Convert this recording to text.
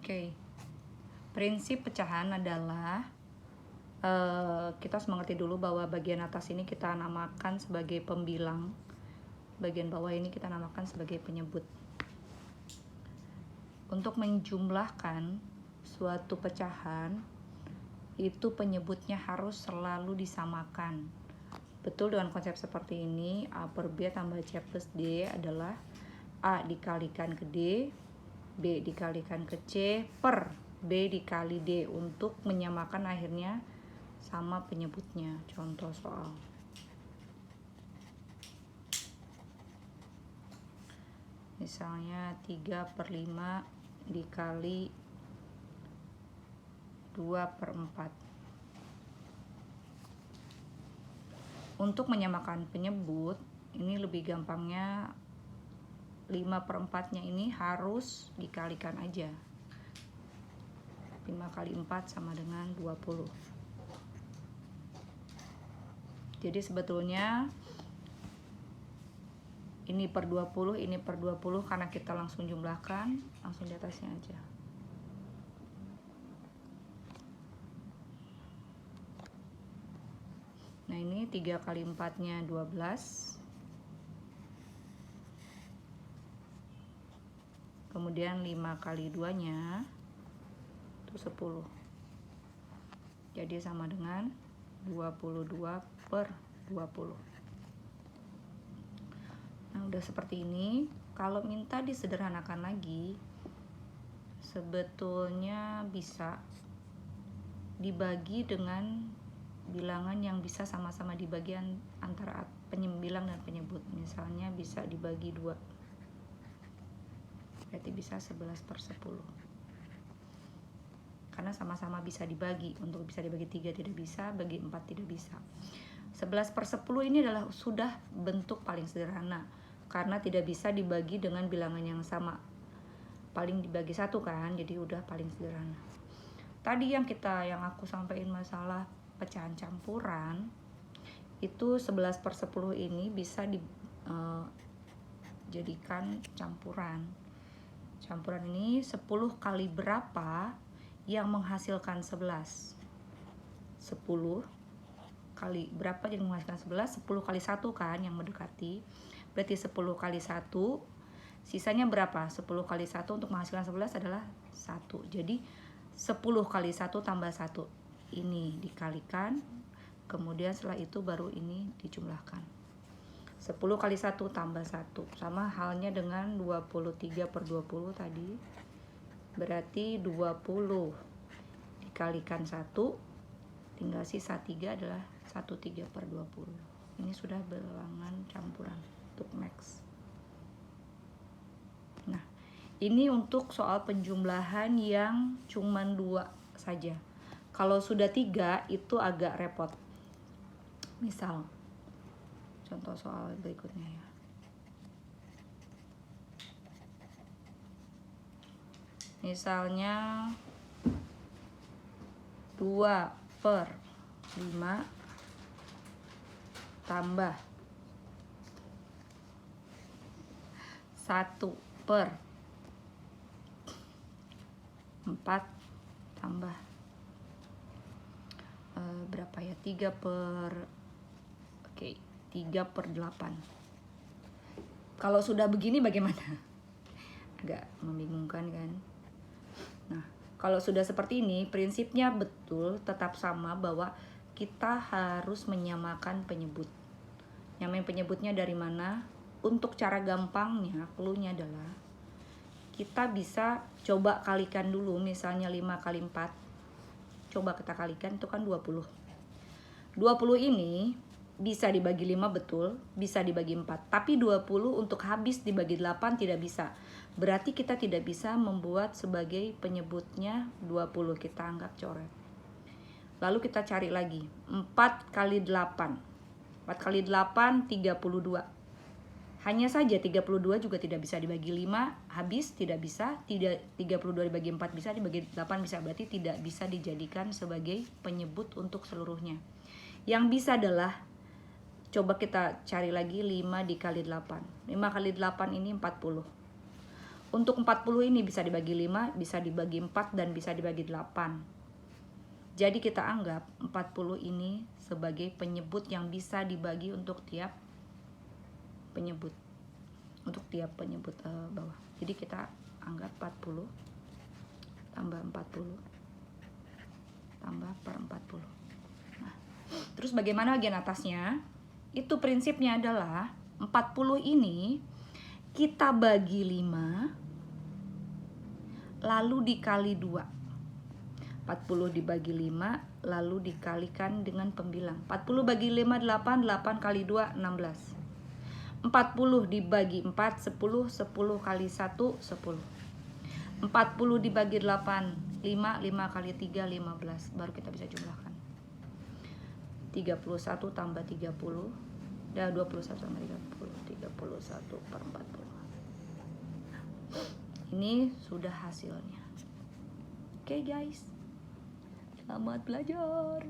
Oke. Prinsip pecahan adalah kita harus mengerti dulu bahwa bagian atas ini kita namakan sebagai pembilang, bagian bawah ini kita namakan sebagai penyebut. Untuk menjumlahkan suatu pecahan, itu penyebutnya harus selalu disamakan. Betul, dengan konsep seperti ini, A per B tambah C plus D adalah A dikalikan ke D, B dikalikan ke C per B dikali D, untuk menyamakan akhirnya sama penyebutnya. Contoh soal. Misalnya 3/5 dikali 2/4. Untuk menyamakan penyebut, ini lebih gampangnya 5/4-nya ini harus dikalikan aja. 5 kali 4 sama dengan 20. Jadi sebetulnya ini per 20, ini per 20, karena kita langsung jumlahkan, langsung di atasnya aja. Nah ini 3 kali 4-nya 12. Kemudian 5 kali 2-nya itu 10. Jadi sama dengan 22/20. Nah udah seperti ini. Kalau minta disederhanakan lagi, sebetulnya bisa dibagi dengan bilangan yang bisa sama-sama di bagian antara penyembilang dan penyebut. Misalnya bisa dibagi 2, berarti bisa 11/10. Karena sama-sama bisa dibagi. Untuk bisa dibagi 3 tidak bisa, bagi 4 tidak bisa. 11/10 ini adalah sudah bentuk paling sederhana, karena tidak bisa dibagi dengan bilangan yang sama. Paling dibagi 1 kan, jadi udah paling sederhana. Tadi yang aku sampaikan masalah pecahan campuran, itu 11/10 ini bisa dijadikan campuran. Campuran ini 10 kali berapa yang menghasilkan 11? 10 kali berapa yang menghasilkan 11? 10 kali 1 kan yang mendekati. Berarti 10 kali 1, sisanya berapa? 10 kali 1 untuk menghasilkan 11 adalah 1. Jadi 10 kali 1 tambah 1. Ini dikalikan, kemudian setelah itu baru ini dijumlahkan. 10 kali 1 tambah 1. Sama halnya dengan 23/20 tadi. Berarti 20 dikalikan 1, tinggal sisa 3 adalah 13/20. Ini sudah bilangan campuran untuk max. Nah, ini untuk soal penjumlahan yang cuman 2 saja. Kalau sudah 3 itu agak repot. Misal, contoh soal berikutnya ya. Misalnya 2/5 tambah 1/4 tambah berapa ya? 3/8. Kalau sudah begini bagaimana? Agak membingungkan kan? Nah, kalau sudah seperti ini, prinsipnya betul tetap sama, bahwa kita harus menyamakan penyebut. Nyamain penyebutnya dari mana? Untuk cara gampangnya, clue-nya adalah kita bisa coba kalikan dulu. Misalnya 5 kali 4, coba kita kalikan, itu kan 20. 20 ini bisa dibagi 5 betul, bisa dibagi 4. Tapi 20 untuk habis dibagi 8 tidak bisa. Berarti kita tidak bisa membuat sebagai penyebutnya 20, kita anggap coret. Lalu kita cari lagi, 4 kali 8. 4 kali 8, 32. Hanya saja 32 juga tidak bisa dibagi 5, habis tidak bisa. 32 dibagi 4 bisa, dibagi 8 bisa. Berarti tidak bisa dijadikan sebagai penyebut untuk seluruhnya. Yang bisa adalah, coba kita cari lagi 5 dikali 8. 5 kali 8 ini 40. Untuk 40 ini bisa dibagi 5, bisa dibagi 4, dan bisa dibagi 8. Jadi kita anggap 40 ini sebagai penyebut yang bisa dibagi untuk tiap penyebut. Untuk tiap penyebut bawah. Jadi kita anggap 40 tambah 40 tambah per 40. Nah, terus bagaimana bagian atasnya? Itu prinsipnya adalah 40 ini kita bagi 5 lalu dikali 2. 40 dibagi 5 lalu dikalikan dengan pembilang. 40 bagi 5 8, 8 kali 2 16. 40 dibagi 4 10, 10 kali 1 10. 40 dibagi 8 5, 5 kali 3 15. Baru kita bisa jumlahkan. 31 tambah 30 dan 21 tambah 30, 31 per 40. Ini sudah hasilnya. Oke guys, selamat belajar.